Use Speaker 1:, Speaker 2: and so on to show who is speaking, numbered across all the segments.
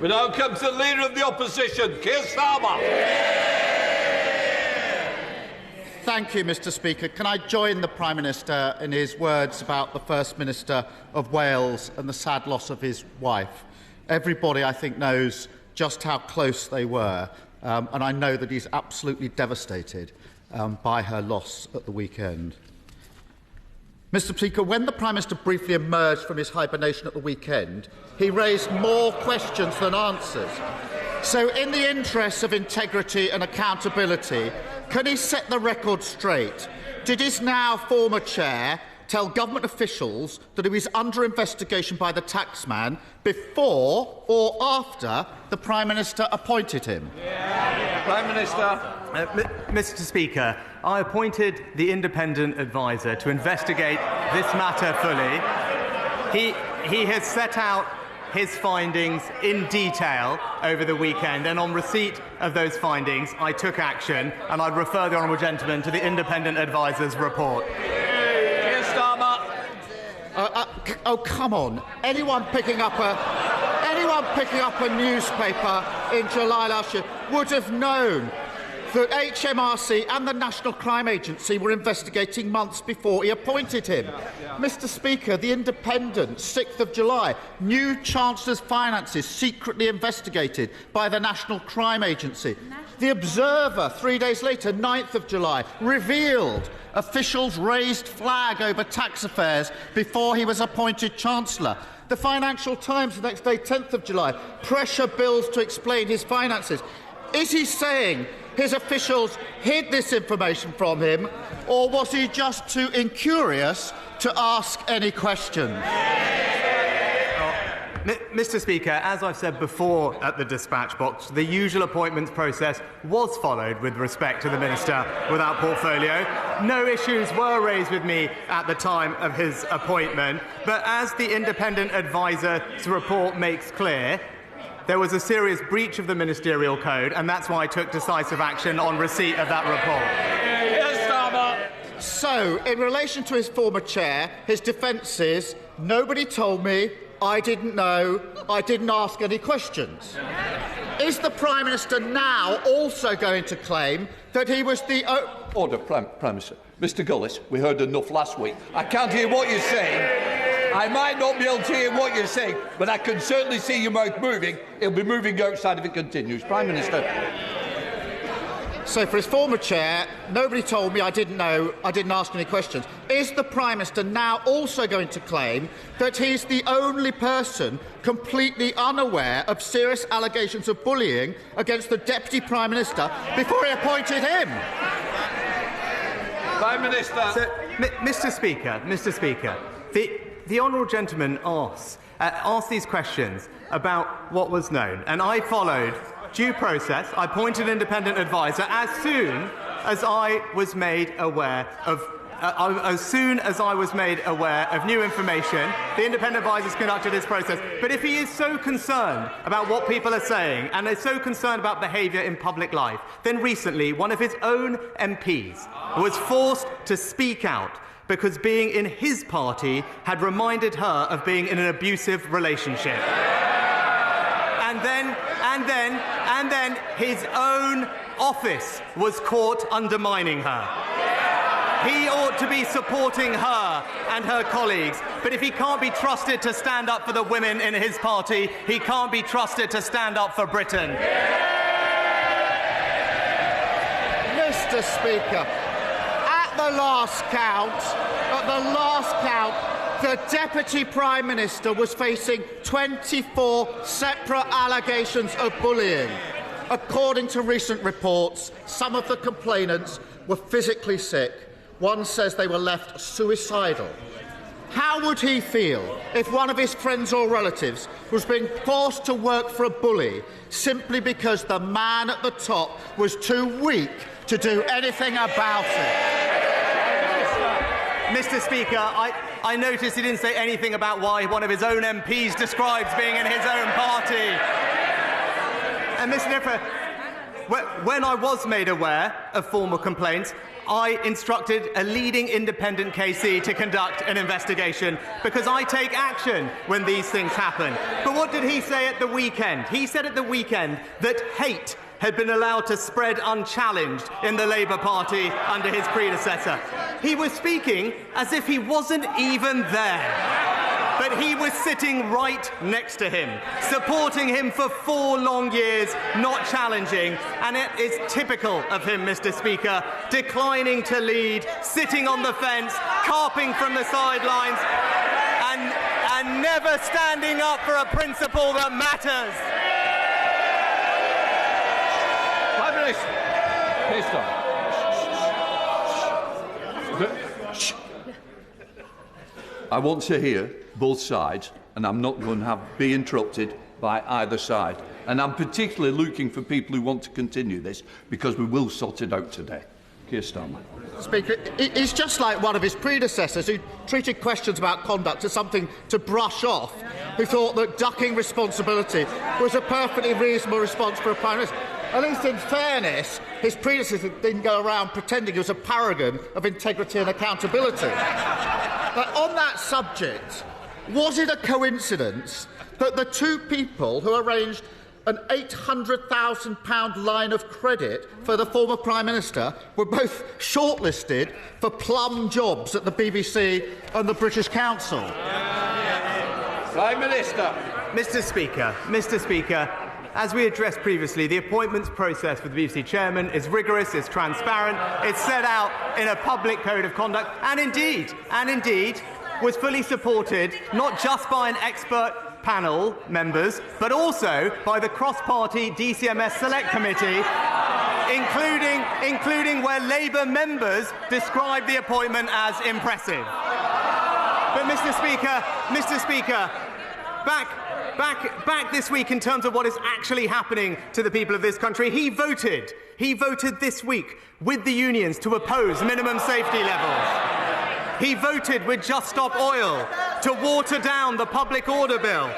Speaker 1: We now come to the Leader of the Opposition, Keir Starmer.
Speaker 2: Thank you, Mr Speaker. Can I join the Prime Minister in his words about the First Minister of Wales and the sad loss of his wife? Everybody, I think, knows just how close they were, and I know that he's absolutely devastated by her loss at the weekend. Mr Speaker, when the Prime Minister briefly emerged from his hibernation at the weekend, he raised more questions than answers. So, in the interests of integrity and accountability, can he set the record straight? Did his now former chair tell government officials that he was under investigation by the taxman before or after the Prime Minister appointed him?
Speaker 1: Prime Minister.
Speaker 3: Mr Speaker, I appointed the independent adviser to investigate this matter fully. He has set out his findings in detail over the weekend, and on receipt of those findings, I took action, and I refer the honourable gentleman to the independent adviser's report.
Speaker 1: Keir Starmer.
Speaker 2: Oh, come on! Anyone picking up a newspaper in July last year would have known that HMRC and the National Crime Agency were investigating months before he appointed him. Mr Speaker, the Independent, 6th of July, new Chancellor's finances secretly investigated by the National Crime Agency. The Observer, 3 days later, 9th of July, revealed officials raised flag over tax affairs before he was appointed Chancellor. The Financial Times, the next day, 10th of July, pressure bills to explain his finances. Is he saying his officials hid this information from him, or was he just too incurious to ask any questions?
Speaker 3: Mr Speaker, as I've said before at the dispatch box, the usual appointments process was followed with respect to the Minister without portfolio. No issues were raised with me at the time of his appointment, but as the independent adviser's report makes clear, there was a serious breach of the ministerial code, and that's why I took decisive action on receipt of that report.
Speaker 1: Yes, Starmer.
Speaker 2: So, in relation to his former chair, his defence is, nobody told me, I didn't know, I didn't ask any questions. Is the Prime Minister now also going to claim that he was the...
Speaker 1: Order, Prime Minister. Mr Gullis, we heard enough last week. I can't hear what you're saying. I might not be able to hear what you're saying, but I can certainly see your mouth moving. It'll be moving outside if it continues. Prime Minister.
Speaker 2: So, for his former chair, nobody told me, I didn't know, I didn't ask any questions. Is the Prime Minister now also going to claim that he's the only person completely unaware of serious allegations of bullying against the Deputy Prime Minister before he appointed him?
Speaker 1: Prime Minister.
Speaker 3: So, Mr Speaker, the honourable gentleman asked these questions about what was known, and I followed due process. I appointed an independent adviser as soon as I was made aware of new information. The independent advisers conducted this process. But if he is so concerned about what people are saying and is so concerned about behaviour in public life, then recently one of his own MPs was forced to speak out because being in his party had reminded her of being in an abusive relationship. And then his own office was caught undermining her. He ought to be supporting her and her colleagues, but if he can't be trusted to stand up for the women in his party, he can't be trusted to stand up for Britain.
Speaker 2: Mr Speaker, at the last count, the Deputy Prime Minister was facing 24 separate allegations of bullying. According to recent reports, some of the complainants were physically sick. One says they were left suicidal. How would he feel if one of his friends or relatives was being forced to work for a bully simply because the man at the top was too weak to do anything about it?
Speaker 3: Mr Speaker, I noticed he didn't say anything about why one of his own MPs describes being in his own party. And Mr Niffer, when I was made aware of formal complaints, I instructed a leading independent KC to conduct an investigation because I take action when these things happen. But what did he say at the weekend? He said at the weekend that hate had been allowed to spread unchallenged in the Labour Party under his predecessor. He was speaking as if he wasn't even there. But he was sitting right next to him, supporting him for 4 long years, not challenging. And it is typical of him, Mr. Speaker, declining to lead, sitting on the fence, carping from the sidelines, and never standing up for a principle that matters.
Speaker 1: 5 minutes. Please stop. I want to hear both sides, and I'm not going to be interrupted by either side. And I'm particularly looking for people who want to continue this, because we will sort it out today. Keir Starmer.
Speaker 2: Speaker, he's just like one of his predecessors who treated questions about conduct as something to brush off, who thought that ducking responsibility was a perfectly reasonable response for a Prime Minister. At least in fairness, his predecessor didn't go around pretending he was a paragon of integrity and accountability. But on that subject, was it a coincidence that the 2 people who arranged an £800,000 line of credit for the former Prime Minister were both shortlisted for plum jobs at the BBC and the British Council?
Speaker 1: Prime Minister.
Speaker 3: Mr. Speaker, as we addressed previously, the appointments process for the BBC chairman is rigorous, it's transparent, it's set out in a public code of conduct, and indeed, was fully supported not just by an expert panel members, but also by the cross-party DCMS Select Committee, including where Labour members described the appointment as impressive. But Mr. Speaker, back this week in terms of what is actually happening to the people of this country, he voted this week with the unions to oppose minimum safety levels. He voted with Just Stop Oil to water down the public order bill.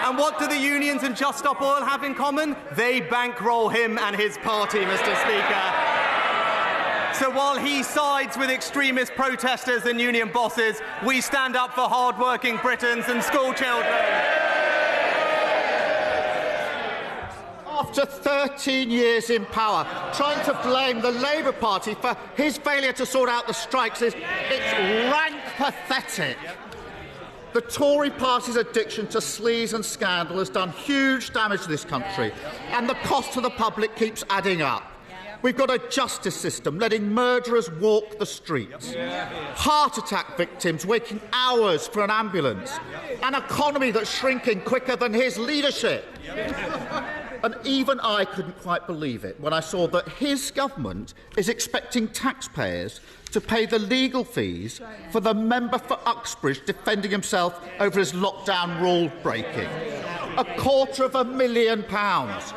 Speaker 3: And what do the unions and Just Stop Oil have in common? They bankroll him and his party, Mr. Speaker. So while he sides with extremist protesters and union bosses, we stand up for hard-working Britons and school children.
Speaker 2: After 13 years in power, trying to blame the Labour Party for his failure to sort out the strikes it's rank pathetic. The Tory party's addiction to sleaze and scandal has done huge damage to this country, and the cost to the public keeps adding up. We've got a justice system letting murderers walk the streets, heart attack victims waiting hours for an ambulance, an economy that's shrinking quicker than his leadership. And even I couldn't quite believe it when I saw that his government is expecting taxpayers to pay the legal fees for the member for Uxbridge defending himself over his lockdown rule breaking. £250,000.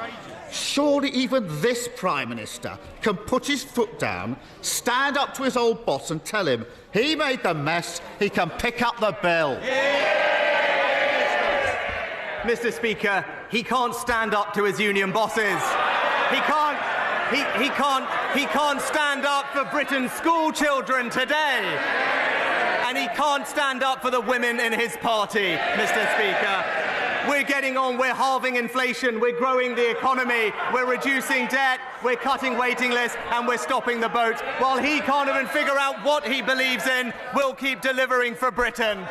Speaker 2: Surely even this Prime Minister can put his foot down, stand up to his old boss and tell him he made the mess, he can pick up the bill.
Speaker 3: Mr. Speaker, he can't stand up to his union bosses. He can't stand up for Britain's school children today. And he can't stand up for the women in his party, Mr. Speaker. We're getting on, we're halving inflation, we're growing the economy, we're reducing debt, we're cutting waiting lists, and we're stopping the boat. While he can't even figure out what he believes in, we'll keep delivering for Britain.